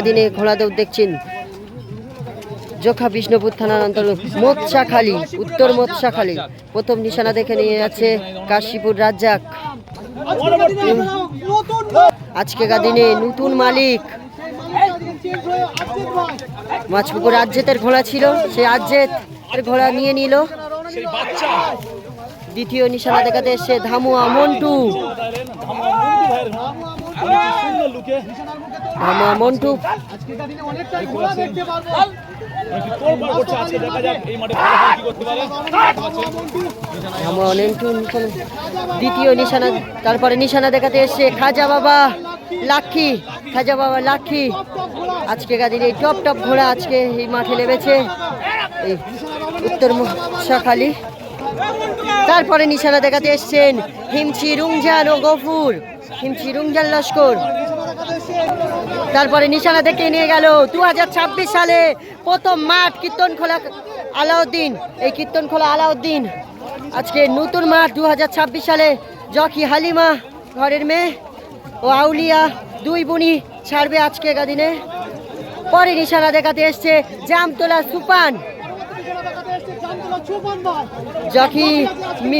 দিনে ঘোড়া দৌড় দেখছেন জোখা বিষ্ণুপুর থানার অন্তর্গত মোৎসাখালী, উত্তর মোৎসাখালী। প্রথম নিশানা দেখে নিয়ে যাচ্ছে কাশীপুর রাজ্জাক। আজকেকার দিনে নতুন মালিক মাছপুকুর আজ্জেতের ঘোড়া ছিল, সেই আজ্জেতের ঘোড়া নিয়ে নিল। দ্বিতীয় নিশানা দেখাতে এসছে ধামুয়া মন্টু। ধামুয়া মন্টু দ্বিতীয় নিশানা। তারপরে নিশানা দেখাতে এসছে খাজা বাবা লাক্ষী। খাজা বাবা লাক্ষী আজকেকার দিনে এই টপ টপ ঘোড়া আজকে এই মাঠে নেমেছে এই উত্তর মোৎসাখালী। তারপরে নিশানা দেখাতে এসছেন হিমচি রুংজান ও গফুর, হিমচি রুংজান লস্কর। তারপরে নিশানা দেখে নিয়ে গেল 2026 সালে প্রথম মাঠ কীর্তনখোলা আলাউদ্দিন। এই কীর্তনখোলা আলাউদ্দিন আজকে নতুন মাঠ 2026 সালে জকি হালিমা ঘরের মেয়ে ও আউলিয়া দুই বুনি ছাড়বে আজকেকার দিনে। পরে নিশানা দেখাতে এসছে জামতলা সুপান জকি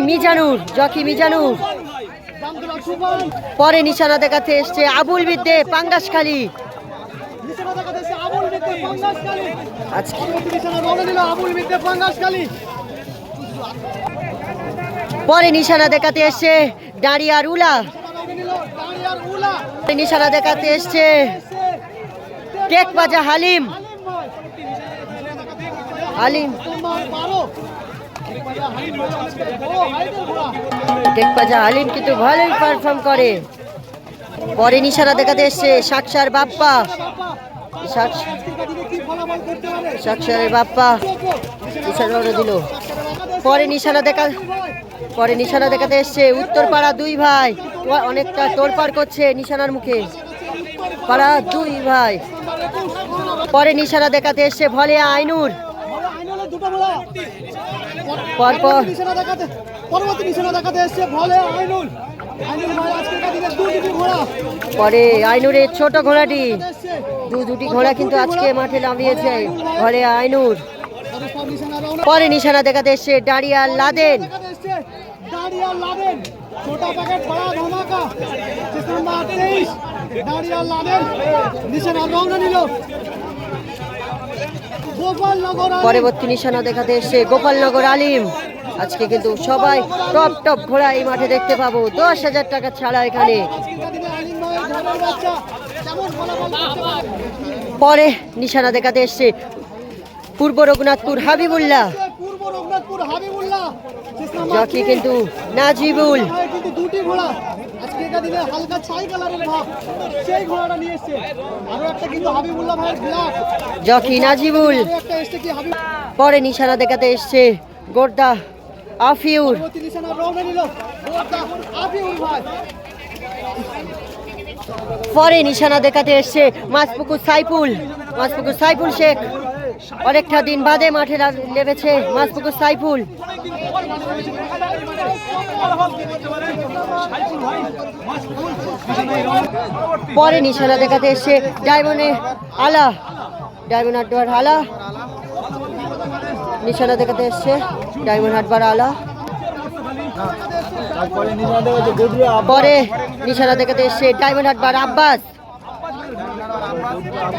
মিজানুর, জকি মিজানুর। পরে নিশানা দেখাতে এসছে আবুল বিদ্যে পাঙ্গাসখালী। পরে নিশানা দেখাতে এসছে দাঁড়িয়ার উলা। নিশানা দেখাতে এসছে টেকবাজা হালিম। হালিম টেকবাজা হালিম কিন্তু ভালোই পারফর্ম করে। পরে নিশানা দেখাতে এসছে সাকসার বাপ্পা। সাকসারের বাপ্পা নিশানা দিল। পরে নিশানা দেখাতে এসছে উত্তরপাড়া দুই ভাই। অনেকটা তোড়পাড় করছে নিশানার মুখে পাড়া দুই ভাই। পরে নিশানা দেখাতে এসছে ভলে আইনুর। পরে আইনুরের ছোট ঘোড়াটি দুটি ঘোড়া কিন্তু আজকে মাঠে নামিয়েছে ভলে আইনুর। পরে নিশানা দেখাতে এসছে দাঁড়িয়ার লাদেন। পরবর্তী নিশানা দেখাতে এসছে গোপালনগর আলিম। আজকে কিন্তু সবাই টপ টপ ঘোড়া এই মাঠে দেখতে পাবো। 10,000 টাকা ছাড়া এখানে। পরে নিশানা দেখাতে এসছে পূর্ব রঘুনাথপুর হাবিবুল্লাহ। জকি কিন্তু নাজিবুল। জকি নাজিবুল। পরে নিশানা দেখাতে এসছে গোর্দা আফিউর। পরে নিশানা দেখাতে এসছে মাছপুকুর সাইফুল। মাছপুকুর সাইফুল শেখ অনেকটা দিন বাদে মাঠে নেমেছে মাছপুকুর সাইফুল। পরে নিশানা দেখাতে এসছে ডায়মন্ডে আলা, ডায়মন্ড হাটবার আলা। নিশানা দেখাতে এসছে ডায়মন্ড হাটবার আলা। পরে নিশানা দেখাতে এসছে ডায়মন্ড হাটবার আব্বাস,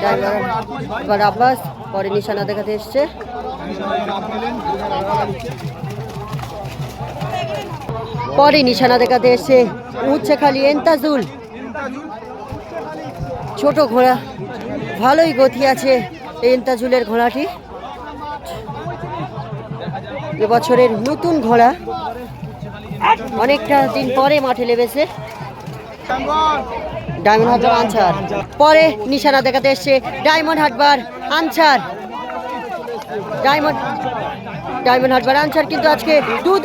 ডায়মন্ড হাটবার আব্বাস। পরে নিশানা দেখাতে এসছে পরে নিশানা দেখাতে এসছে উচ্চখালী এন্তাজুল। ছোট ঘোড়া, ভালোই গতি আছে এন্তাজুলের ঘোড়াটি। এবছরের নতুন ঘোড়া, অনেকটা দিন পরে মাঠে নেমেছে ডায়মন্ড হাটবার আনসার। পরে নিশানা দেখাতে এসছে ডায়মন্ড হাটবার আনসার। ডায়মন্ড হাটবার আনসার কিন্তু আজকে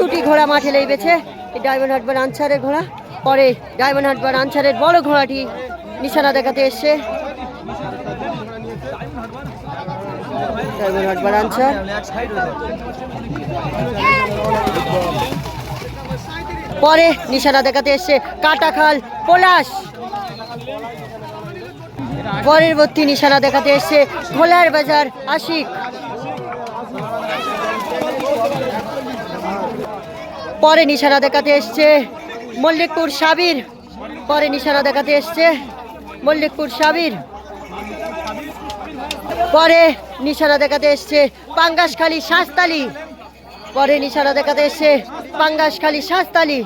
দুটি ঘোড়া মাঠে লেগেছে এই ডায়মন্ড হাটবার আনসারের ঘোড়া। পরে ডায়মন্ড হাটবার আনসারের বড় ঘোড়াটি নিশানা দেখাতে এসছে ডায়মন্ড হাটবার আনসার। পরে নিশানা দেখাতে এসছে কাটাখাল পলাশ। পরবর্তী নিশানা দেখাতে এসছে ভোলার বাজার আশিক। পরে নিশানা দেখাতে এসছে মল্লিকপুর সাবির। পরে নিশানা দেখাতে এসছে মল্লিকপুর সাবির। পরে নিশানা দেখাতে এসছে পাঙ্গাসখালী শাস্তালি। পরে নিশানা দেখাতে এসছে পাঙ্গাসখালী শাস্তালি।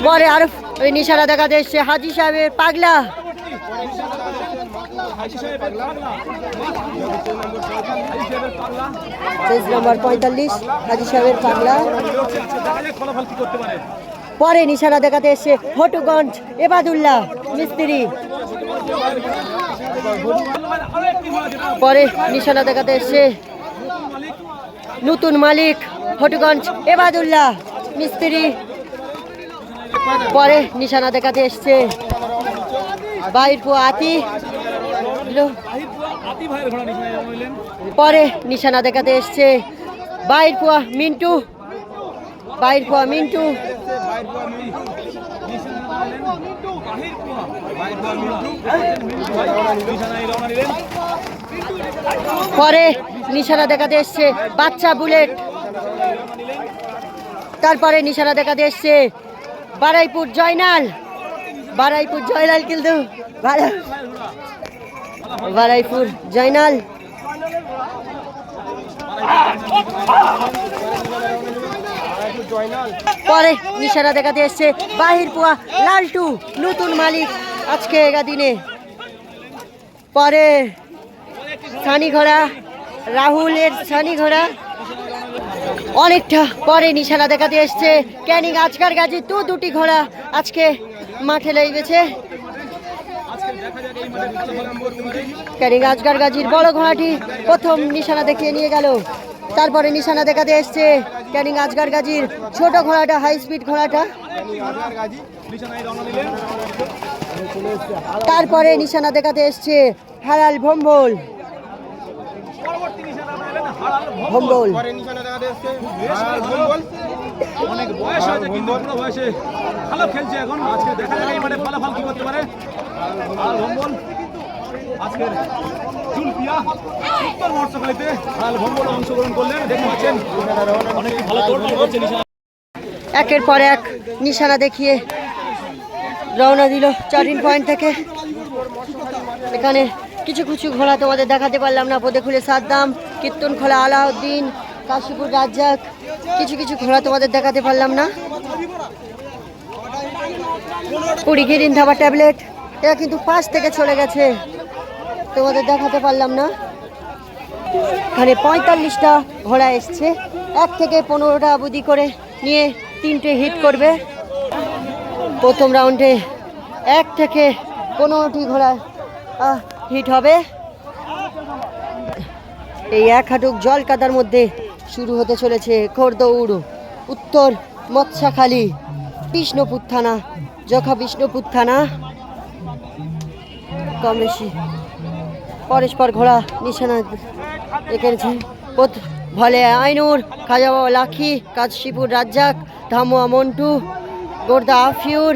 পরে আর ওই নিশানা দেখাতে এসছে হাজি সাহেবের পাগলা। নম্বর 45 হাজি সাহেবের পাগলা। পরে নিশানা দেখাতে এসছে হটুগঞ্জ এবাদুল্লাহ মিস্ত্রি। পরে নিশানা দেখাতে এসছে নতুন মালিক হটুগঞ্জ এবাদুল্লাহ মিস্ত্রি। পরে নিশানা দেখাতে এসছে বাইরপুর আতি। পরে নিশানা দেখাতে এসছে বাইরপুয়া মিন্টু। বাইরপুয়া মিন্টু। পরে নিশানা দেখাতে এসছে বাচ্চা বুলেট। তারপরে নিশানা দেখাতে এসছে বারাইপুর জয়নাল। বারাইপুর জয়নাল কিন্তু বারাইপুর জয়নাল। পরে নিশানা দেখাতে এসছে বাহিরপুয়া লালটু নতুন মালিক আজকে এগাদিনে। পরে ছানি ঘোড়া রাহুলের ছানি ঘোড়া অনেকটা। পরে নিশানা দেখাতে এসছে ক্যানিং আজকার গাজী দুটি ঘোড়া আজকে মাঠে লেগেছে। ক্যানিং আজকার গাজীর বড় ঘোড়াটি প্রথম নিশানা দেখিয়ে নিয়ে গেল। তারপরে নিশানা দেখাতে এসছে ক্যানিং আজকার গাজীর ছোট ঘোড়াটা হাই স্পিড ঘোড়াটা। তারপরে নিশানা দেখাতে এসছে হারাল ভম্বল। ভম্বল অনেক বয়স হয়েছে কিন্তু পুরো বয়সে ভালো খেলছে এখন। আজকে দেখা যাক এই মাঠে ফলাফল কি করতে পারে। আর ভম্বল আজকের জুলপিয়া উত্তর মহোৎসবে আর ভম্বল অংশগ্রহণ করলেন। দেখতে পাচ্ছেন অনেক ভালো তোড়জোড় করছে নিশানা। একের পর এক নিশানা দেখিয়ে রওনা দিল চারিন পয়েন্ট থেকে। এখানে কিছু কিছু ঘোড়া তোমাদের দেখাতে পারলাম না। বোদেখুলে সাদ্দাম, কীর্তনখোলা আলাউদ্দিন, কাশীপুর রাজ্জাক, কিছু কিছু ঘোড়া তোমাদের দেখাতে পারলাম না। পুরী গিরিন ধাবা ট্যাবলেট এরা কিন্তু পাশ থেকে চলে গেছে, তোমাদের দেখাতে পারলাম না। এখানে 45টা ঘোড়া এসছে, 1 থেকে 15টা বুদ্ধি করে নিয়ে 3টে হিট করবে। প্রথম রাউন্ডে 1 থেকে 15টি ঘোড়া হিট হবে। এই এক হাঁটুক জল কাদার মধ্যে শুরু হতে চলেছে ঘোড়দৌড়। উত্তর মৎস্যাখালী বিষ্ণুপুর থানা, যখা বিষ্ণুপুর থানা। কম বেশি পরস্পর ঘোড়া নিশানা রেখেছে। ভলে আইনুর, খাজা বাবা লাখি, কাশীপুর রাজ্জাক, ধামুয়া মন্টু, গোর্দা আফিউর,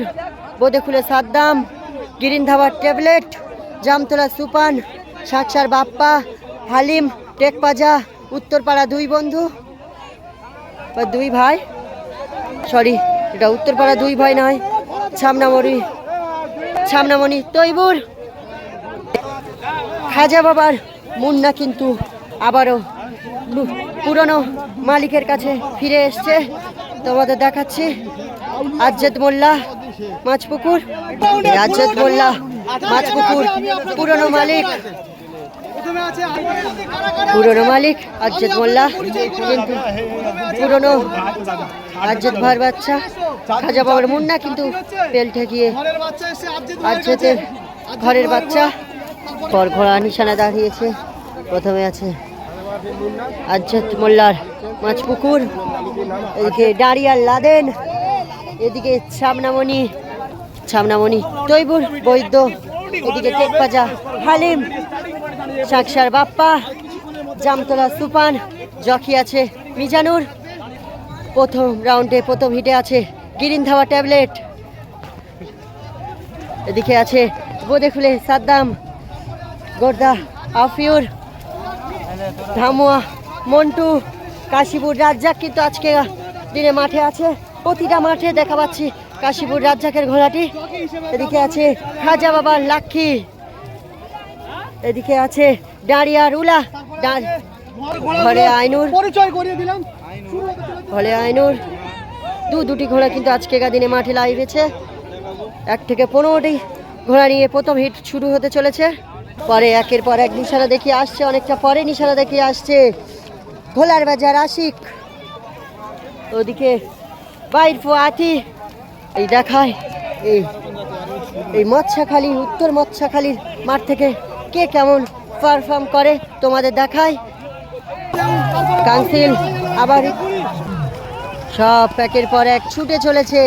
বোদেখুলে সাদ্দাম, গিরিন ধাবার ট্যাবলেট, জামতলা সুপান, সাকসার বাপ্পা, হালিম, টেকপাজা, উত্তরপাড়া 2 বন্ধু বা 2 ভাই, সরি এটা উত্তরপাড়া 2 ভাই নয়, ছামনামণি তৈবুর। খাজা বাবার মুন্না কিন্তু আবারও পুরনো মালিকের কাছে ফিরে এসছে, তোমাদের দেখাচ্ছি। আজ্জেদ মোল্লা মাছপুকুর, আজ্জেদ মোল্লা মাছপুকুর পুরনো মালিক আজ্জেদ মোল্লা, কিন্তু পুরনো আজ্জেদ ভাইয়ের বাচ্চা খাজা বাবার মুন্না কিন্তু পেল ঠেকিয়ে আজ্জেদের ঘরের বাচ্চা। পর ঘোড়া নিশানা দাঁড়িয়েছে, প্রথমে আছে আজ্জেদ মোল্লার মাছপুকুর, এদিকে ডারিয়াল লাদেন, এদিকে ছামনামণি তৈবুর বৈদ্য, এদিকে টেকপাজা হালিম, সাকসার বাপ্পা, জামতলা সুপান, জকি আছে মিজানুর। প্রথম রাউন্ডে প্রথম হিটে আছে গ্রিন ধাওয়া ট্যাবলেট, এদিকে আছে বোদে খুলে সাদ্দাম, গোর্দা, আফিউর, ধামুয়া, মন্টু, কাশীপুর রাজ্জাক কিন্তু আজকে দিনে মাঠে আছে। প্রতিটা মাঠে দেখা পাচ্ছি কাশীপুর রাজ্জাকের ঘোড়াটি। এদিকে আছে খাজা বাবার লাক্ষী, এদিকে আছে ডাঁড়িয়ার উলা, ঘরে আইনুর, পরিচয় করিয়ে দিলাম। ঘরে আইনুর। দুটি ঘোড়া কিন্তু আজকেকার দিনে মাঠে লাইভেছে। 1 থেকে 15টি ঘোড়া নিয়ে প্রথম হিট শুরু হতে চলেছে। পরে একের পর এক নিশানা দেখিয়ে আসছে, অনেকটা পরে নিশানা দেখিয়ে আসছে ভোলার বাজার আশিক, ওদিকে বাইর ফুয়াতি। এই দেখায় এই মৎস্যখালী, উত্তর মৎস্যখালীর মাঠ থেকে কে কেমন পারফর্ম করে তোমাদের দেখায়। কাউন্সিল আবার সব একের পর এক ছুটে চলেছে।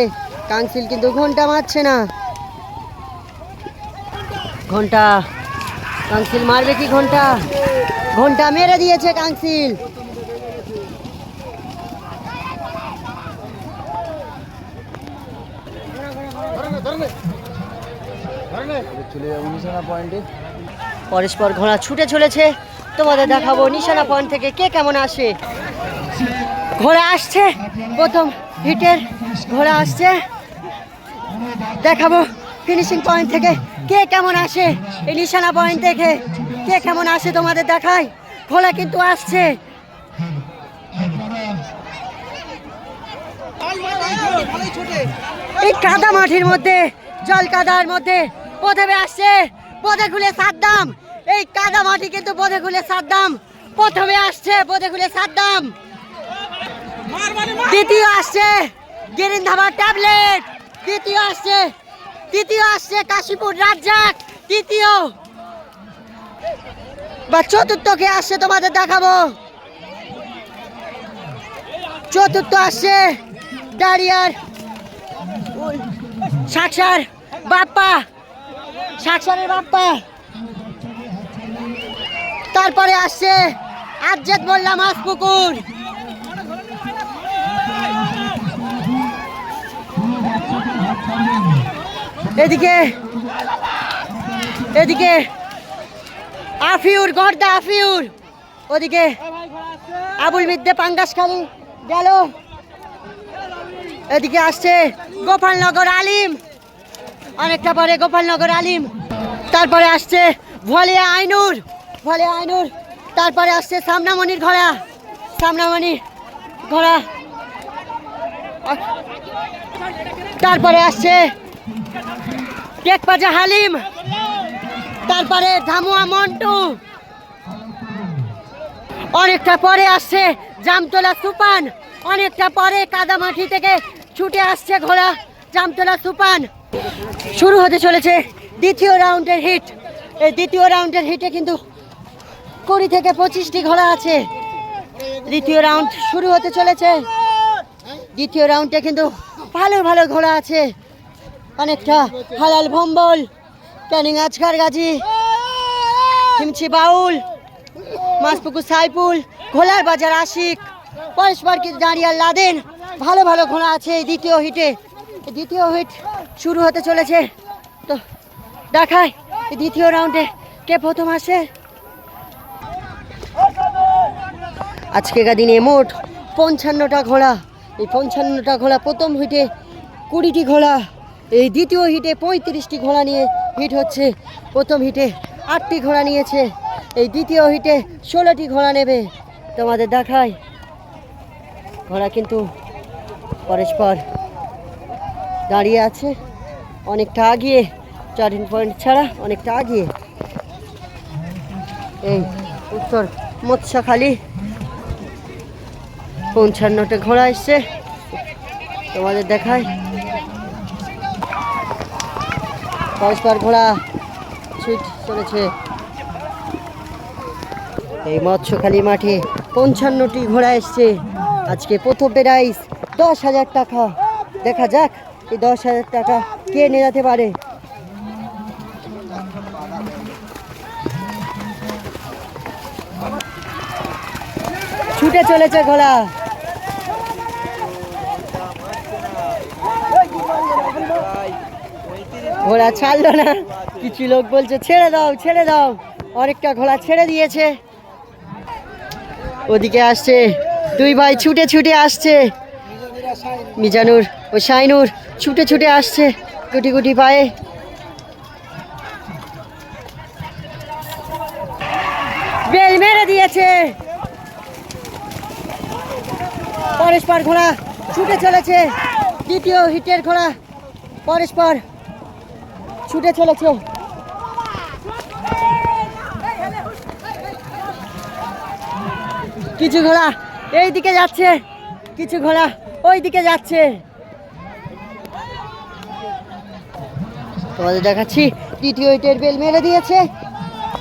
কাউন্সিল কিন্তু ঘন্টা মারছে না। ঘন্টা, কাউন্সিল মারবে কি ঘন্টা? ঘন্টা মেরে দিয়েছে কাউন্সিল। পরস্পর ঘোড়া ছুটে চলেছে, তোমাদের দেখাবো নিশানা পয়েন্ট থেকে কে কেমন আসে। ঘোড়া আসছে, প্রথম হিটের ঘোড়া আসছে, দেখাবো ফিনিশিং পয়েন্ট থেকে কে কেমন আসে। এই নিশানা পয়েন্ট থেকে কে কেমন আসে তোমাদের দেখায়। ঘোড়া কিন্তু আসছে। এই কাদা মাটির মধ্যে, জল কাদার মধ্যে প্রথমে আসছে পদে খুলে সাদ্দাম। এই কাদা মাটি কিন্তু পদে খুলে সাদ্দাম প্রথমে আসছে, পদে খুলে সাদ্দাম। দ্বিতীয় আসছে গ্রিন ধাবার ট্যাবলেট, তৃতীয় আসছে কাশীপুর রাজ্জাক, তৃতীয় বা চতুর্থ কে আসছে তোমাদের দেখাবো। চতুর্থ আসছে ডারিয়ার সাকসার বাপ্পা, সাকসারের বাপ্পা। তারপরে আসছে আজ্জেদ মোল্লা মাসপুকুর। এদিকে আফিউর, গর্দা আফিউর। ওদিকে আবুল মিদ্দে পাঙ্গাসখালী গেল। এদিকে আসছে গোপালনগর আলিম, অনেকটা পরে গোপালনগর আলিম। তারপরে আসছে ভলিয়া আইনুর, তারপরে আসছে সামনামণির ঘোড়া, তারপরে আসছে টেকপাজা হালিম, তারপরে ধামুয়া মন্টু। অনেকটা পরে আসছে জামতলা সুপান, অনেকটা পরে কাদামাটি থেকে ছুটে আসছে ঘোড়া জামতলা সুপান। শুরু হতে চলেছে দ্বিতীয় রাউন্ডের হিট। এই দ্বিতীয় রাউন্ডের হিটে কিন্তু 20 থেকে 25টি ঘোড়া আছে। দ্বিতীয় রাউন্ড শুরু হতে চলেছে। দ্বিতীয় রাউন্ডে কিন্তু ভালো ভালো ঘোড়া আছে। অনেকটা হালাল ভম্বল, ক্যানিং আজগার গাজী, হিমছি বাউল, মাসপুকুর সাইফুল, ঘোলার বাজার আশিক, পরস্পর কিন্তু দাঁড়িয়ে লাদেন। ভালো ভালো ঘোড়া আছে এই দ্বিতীয় হিটে। দ্বিতীয় হিট শুরু হতে চলেছে। তো দেখায় দ্বিতীয় রাউন্ডে কে প্রথম আসে। আজকেকার দিনে মোট 55টা ঘোড়া। এই 55টা ঘোড়া প্রথম হিটে 20টি ঘোড়া, এই দ্বিতীয় হিটে 35টি ঘোড়া নিয়ে হিট হচ্ছে। প্রথম হিটে 8টি ঘোড়া নিয়েছে, এই দ্বিতীয় হিটে 16টি ঘোড়া নেবে। তোমাদের দেখায় ঘোড়া কিন্তু পরস্পর দাঁড়িয়ে আছে, অনেকটা আগিয়ে, 14 পয়েন্ট ছাড়া অনেকটা আগিয়ে। এই উত্তর মৎস্যখালী 55টা ঘোড়া এসছে, তোমাদের দেখায়। পরস্পর ঘোড়া ছুট চলেছে। এই মৎস্যখালী মাঠে 55টি ঘোড়া এসছে। আজকে প্রথম প্রাইজ 10,000 টাকা। দেখা যাক এই 10,000 টাকা কে নিয়ে যেতে পারে। ছুটে চলেছে ঘোড়া। ঘোড়া ছাড়লো না, কিছু লোক বলছে ছেড়ে দাও ছেড়ে দাও, অনেকটা ঘোড়া ছেড়ে দিয়েছে। ওদিকে আসছে দুই ভাই, ছুটে ছুটে আসছে, মিজানুর ও শাইনুর ছুটে ছুটে আসছে গুটি গুটি পায়ে। বেল মেরে দিয়েছে, পরস্পর ঘোড়া ছুটে চলেছে, দ্বিতীয় হিটের ঘোড়া পরস্পর ছুটে চলেছে। কিছু ঘোড়া এই দিকে যাচ্ছে, কিছু ঘোড়া ওই দিকে যাচ্ছে। তোমাদের দেখাচ্ছি দ্বিতীয় হিটের বেল মেরে দিয়েছে,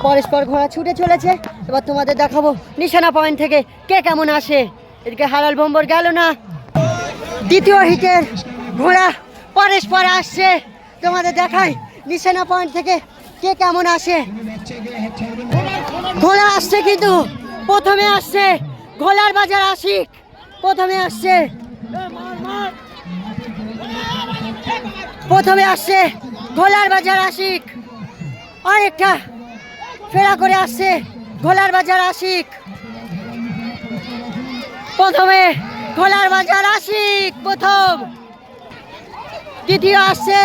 পরস্পর ঘোড়া ছুটে চলেছে। এবার তোমাদের দেখাবো নিশানা পয়েন্ট থেকে কে কেমন আসে। এদিকে হালাল ভম্বর গেল না, দ্বিতীয় হিটের ঘোড়া পরস্পর আসছে। তোমাদের দেখাই নিশানা পয়েন্ট থেকে কে কেমন আসে। ঘোড়া আসছে, কিন্তু প্রথমে আসছে ঘোলার বাজার আশিক, প্রথমে আসছে, প্রথমে আসছে ঘোলার বাজার আশিক, অনেকটা ফেরা করে আসছে ঘোলার বাজার আশিক। প্রথমে ঘোলার বাজার আশিক প্রথম, দ্বিতীয় আসছে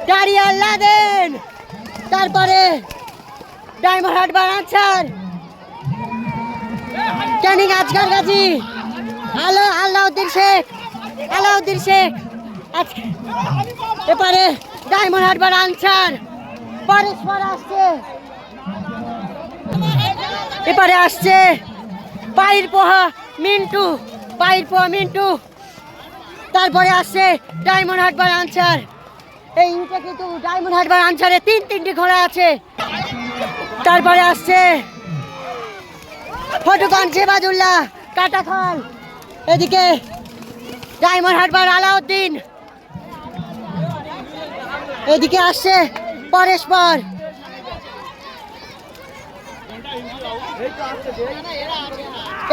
ডারিয়াল লাদেন, তারপরে ডায়মন্ড হারবার আনসার, ক্যানিং আজগার গাজী, আলাউদ্দিন শেখ, আলাউদ্দিন শেখ। এপারে ডায়মন্ড হারবার আনসার, পরস্পর আসছে, এপারে আসছে পাইর পোহা মিন্টু, পাইর পোহা মিন্টু, তারপরে আসছে ডায়মন্ড হারবার আনসার। এই ইউটা কিন্তু ডায়মন্ড হারবার আনসারে তিনটি ঘোড়া আছে। তারপরে আসছে ফটোকন সেবাজুল্লাহ কাটাখাল, এদিকে ডায়মন্ড হারবার আলাউদ্দিন, এদিকে আসছে পরস্পর,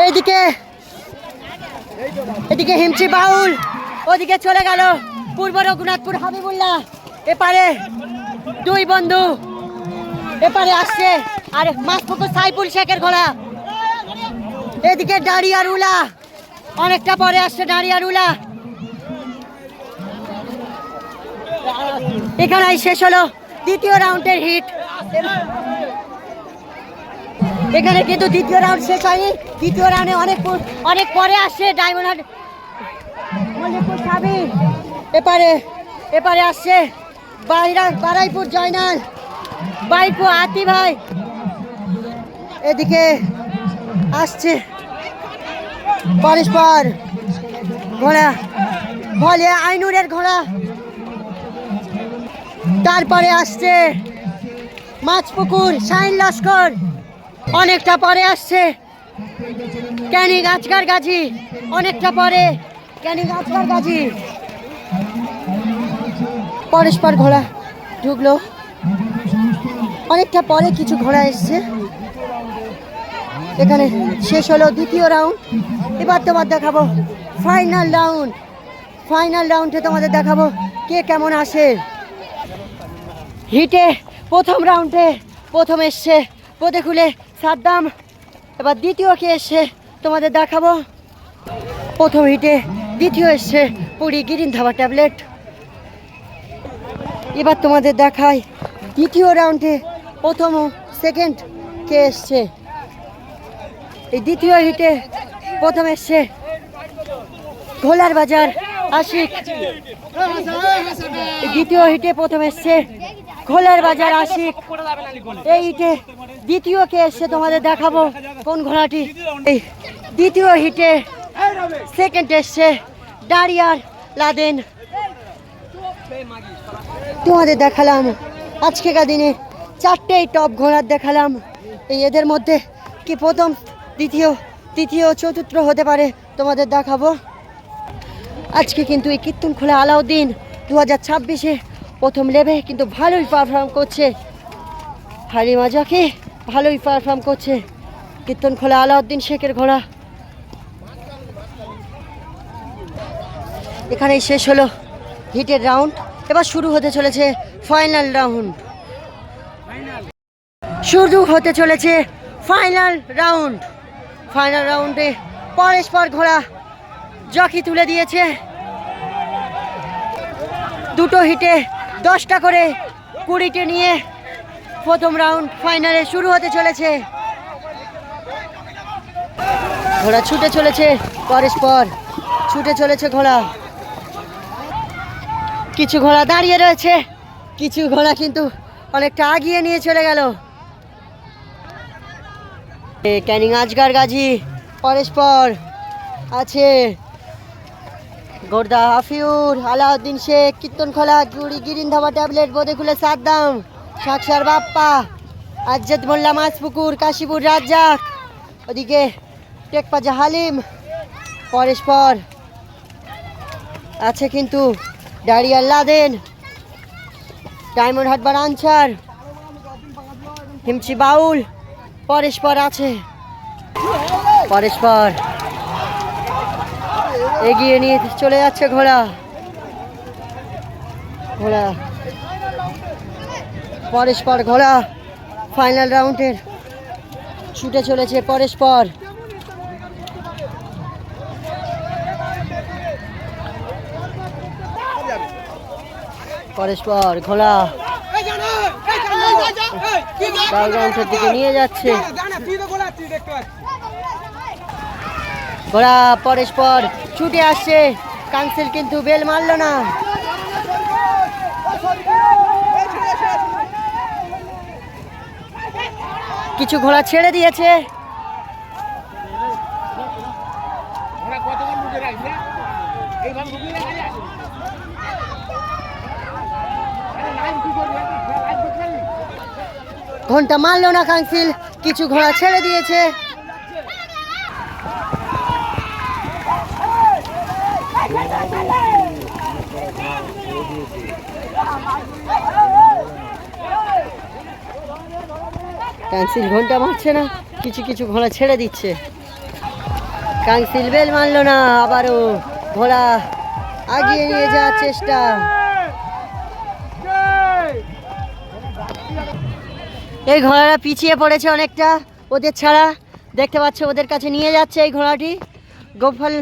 এইদিকে এদিকে হিমচি বাউল, ওদিকে চলে গেল পূর্ব রঘুনাথপুর হাবিবুল্লাহ। এপারে দুই বন্ধু, এপারে আসছে আর মাসপুকুর সাইফুল শেখের ঘোড়া, এদিকে ডারিয়ার উলা, অনেকটা পরে আসছে ডারিয়ার উলা। এখানেই শেষ হলো দ্বিতীয় রাউন্ডের হিট। এখানে কিন্তু দ্বিতীয় রাউন্ড শেষ হয়নি, দ্বিতীয় রাউন্ডে অনেক পরে আসছে ডায়মন্ড হাট মল্লিকপুর সাবির, এপারে আসছে বারাইপুর জয়নাল, বাইপুর আতি ভাই, এদিকে আসছে পরস্পর ঘোড়া বলে আইনুরের ঘোড়া, তারপরে আসছে মাছপুকুর শাহিন লস্কর, অনেকটা পরে আসছে ক্যানিং আজগার গাজী, অনেকটা পরে ক্যানিং আজগার গাজী। পরস্পর ঘোড়া ঢুকলো, অনেকটা পরে কিছু ঘোড়া এসছে। এখানে শেষ হলো দ্বিতীয় রাউন্ড। এবার তোমার দেখাবো ফাইনাল রাউন্ড, ফাইনাল রাউন্ডে তোমাদের দেখাবো কে কেমন আসে। হিটে প্রথম রাউন্ডে প্রথম এসছে পদে খুলে সাদ্দাম, এবার দ্বিতীয় কে এসছে তোমাদের দেখাবো। প্রথম হিটে দ্বিতীয় এসছে পুরি গ্রিন ধাবা ট্যাবলেট। এবার তোমাদের দেখাই দ্বিতীয় রাউন্ডে প্রথম ও সেকেন্ড কে এসছে। এই দ্বিতীয় হিটে প্রথম এসছে ঘোলার বাজার আশিক, দ্বিতীয় হিটে প্রথম এসছে ঘোলার বাজার আশিক। এই হিটে দ্বিতীয় কে এসছে তোমাদের দেখাবো কোন ঘোড়াটি। এই দ্বিতীয় হিটে সেকেন্ড এসছে ডারিয়ার লাদেন। তোমাদের দেখালাম আজকেকার দিনে চারটেই টপ ঘোড়ার দেখালাম। এই এদের মধ্যে কি প্রথম দ্বিতীয় তৃতীয় চতুর্থ হতে পারে তোমাদের দেখাবো। আজকে কিন্তু এই কীর্তনখোলা আলাউদ্দিন 2026-এ প্রথম লেভে কিন্তু ভালোই পারফর্ম করছে, হালিমা জাকি ভালোই পারফর্ম করছে। কীর্তনখোলা আলাউদ্দিন শেখের ঘোড়া। এখানেই শেষ হলো হিটের রাউন্ড। এবার শুরু হতে চলেছে ফাইনাল রাউন্ড, শুরু হতে চলেছে ফাইনাল রাউন্ড। ফাইনাল রাউন্ডে পরস্পর ঘোড়া জকি তুলে দিয়েছে। দুটো হিটে 10টা করে 20টে নিয়ে প্রথম রাউন্ড ফাইনালে শুরু হতে চলেছে। ঘোড়া ছুটে চলেছে, পরস্পর ছুটে চলেছে ঘোড়া। কিছু ঘোড়া দাঁড়িয়ে রয়েছে, কিছু ঘোড়া কিন্তু অনেকটা আগিয়ে নিয়ে চলে গেল। ক্যানিং আজগার গাজী, পরস্পর আছে গোর্দা হাফিউর, আলাউদ্দিন শেখ, কীর্তনখোলা, গিরিন ধাবা ট্যাবলেট, বোদেখুলে সাদ্দাম, শাকসার বাপ্পা, আজ্জাদ মোল্লা, মাছপুকুর, কাশীপুর রাজ্জাক, ওদিকে টেকপাজা হালিম। পরস্পর আছে কিন্তু ডারিয়ার লাদেন, ডায়মন্ড হাটবার আনসার, হিমচি বাউল। পরস্পর আছে, পরস্পর এগিয়ে নিয়ে চলে যাচ্ছে ঘোড়া। ঘোড়া পরস্পর ঘোড়া ফাইনাল রাউন্ডের ছুটে চলেছে পরস্পর। পরস্পর ঘোড়া রাউন্ডের দিকে নিয়ে যাচ্ছে। ঘোড়া পরস্পর ছুটে আসছে, কাউন্সিল কিন্তু বেল মারল না। কিছু ঘোড়া ছেড়ে দিয়েছে। ঘন্টা মারল না কাউন্সিল, কিছু ঘোড়া ছেড়ে দিয়েছে। কাউন্সিল ঘন্টা মারছে না, কিছু কিছু ঘোড়া ছেড়ে দিচ্ছে। কাউন্সিল বেল মারল না, আবারও ঘোড়া আগিয়ে নিয়ে যাওয়ার চেষ্টা। এই ঘোড়াটা পিছিয়ে পড়েছে অনেকটা ওদের ছাড়া, দেখতে পাচ্ছ ওদের কাছে নিয়ে যাচ্ছে এই ঘোড়াটি। গোপাল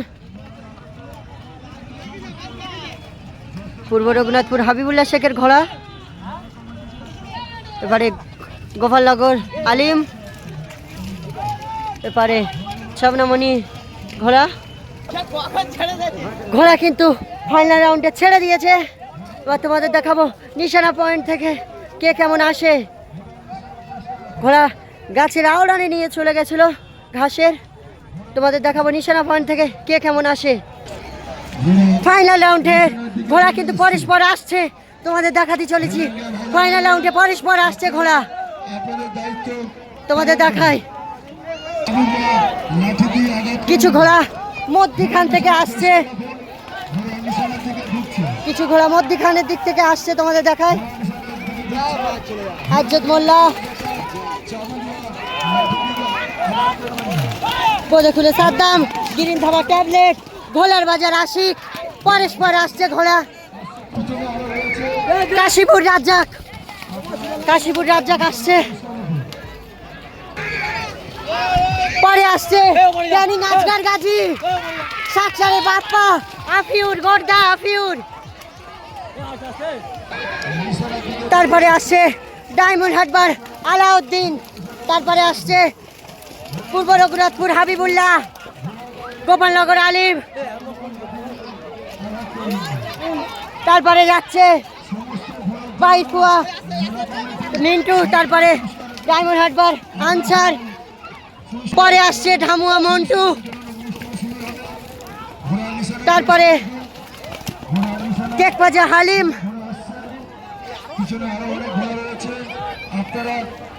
পূর্ব রঘুনাথপুর হাবিবুল্লাহ শেখের ঘোড়া। এবারে গোপালনগর আলিম, এবারে স্বপ্নমণি ঘোড়া। ঘোড়া কিন্তু ফাইনাল রাউন্ডে ছেড়ে দিয়েছে। এবার তোমাদের দেখাবো নিশানা পয়েন্ট থেকে কে কেমন আসে। ঘোড়া গাছের আওড়ানে নিয়ে চলে গেছিল ঘাসের। তোমাদের দেখাবো নিশানা পয়েন্ট থেকে কে কেমন আসে। ফাইনাল রাউন্ডে ঘোড়া কিন্তু পরস্পর আসছে, তোমাদের দেখাতে চলেছি। ফাইনাল রাউন্ডে পরস্পর আসছে ঘোড়া, তোমাদের দেখাই। কিছু ঘোড়া মধ্যখান থেকে আসছে, কিছু ঘোড়া মধ্যখানের দিক থেকে আসছে, তোমাদের দেখায়। আজ্জাদ মোল্লা, বোদেখুলে সাদ্দাম, গিরিন ধাবা ট্যাবলেট, ঘোলার বাজার আশিক। পরস্পর আসছে ঘোড়া। কাশীপুর রাজ্জাক, কাশীপুর রাজ্জাক আসছে। পরে আসছে ক্যানিং আজগার গাজী, শাকসারে বাপ্পা, আফিউর, গোর্দা আফিউর। তারপরে আসছে ডায়মন্ড হাটবার আলাউদ্দিন। তারপরে আসছে পূর্ব রঘুনাথপুর হাবিবুল্লাহ, গোপালনগর আলিম। তারপরে যাচ্ছে বাইকুয়া মিন্টু, তারপরে ডায়মন্ড হাটবার আনসার। পরে আসছে ঢামুয়া মন্টু। তারপরে টেকপাজা হালিম।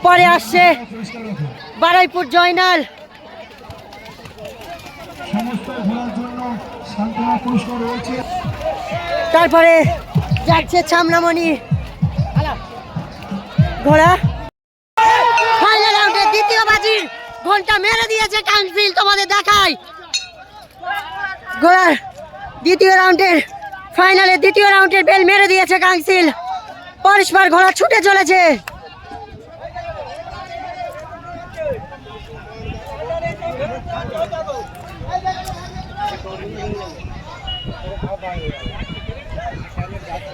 পরে আসছে বারাইপুর জয়নাল। তারপরে যাচ্ছে ছামনামণি ঘোড়া। ফাইনাল রাউন্ডে দ্বিতীয় বাজির ঘন্টা মেরে দিয়েছে কাউন্সিল, তোমাদের দেখাই। ঘোড়ার দ্বিতীয় রাউন্ডের ফাইনালে দ্বিতীয় রাউন্ডের বেল মেরে দিয়েছে কাউন্সিল। পরস্পর ঘোড়া ছুটে চলেছে।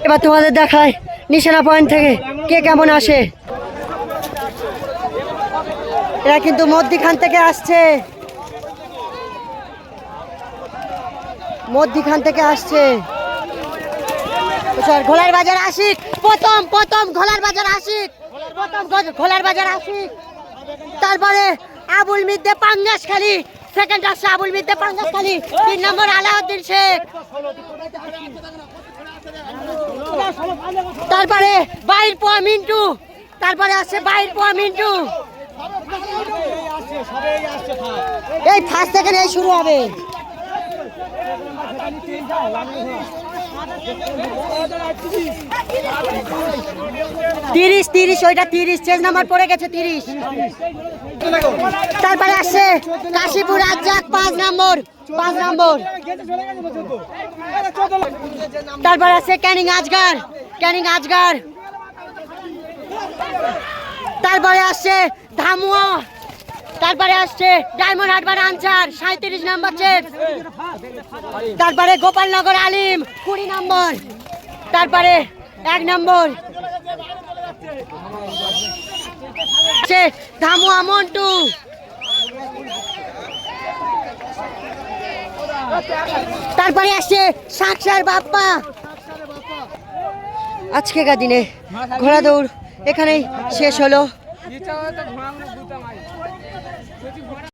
এবার তোমাদের দেখায় নিশানা পয়েন্ট থেকে কে কেমন আসে। এরা কিন্তু মধ্যিখান থেকে আসছে, মধ্যিখান থেকে আসছে। ঘোলার বাজার আশিক প্রথম ঘোলার বাজার আশিক, ঘোলার বাজার আশিক। তারপরে আবুল মিদ্দে পাঙ্গাসখালী, সেকেন্ড আসছে আবুল মিদ্দে পাঙ্গাসখালী। 3 নম্বর আলাউদ্দিন শেখ। তারপরে বাইর পোয়া মিন্টু, তারপরে আসছে বাইর পোয়া মিন্টু। এই ফার্স্ট সেকেন্ড এই শুরু হবে। 30 ওইটা 30 চেঞ্জ নাম্বার পড়ে গেছে 30। তারপরে আসছে কাশীপুর রাজ্জাক 5 নম্বর। তারপরে আসছে ক্যানিং আজগার। তারপরে আসছে ধামুয়া। তারপরে আসছে ডায়মন্ড হারবার আনসার 37 নম্বর চেক। তারপরে গোপালনগর আলিম 20 নম্বর। তারপরে 1 নম্বর ধামুয়া মন্টু। তারপরে আসছে সাকসার বাপ্পা। আজকেকার দিনে ঘোড়া দৌড় এখানেই শেষ হলো।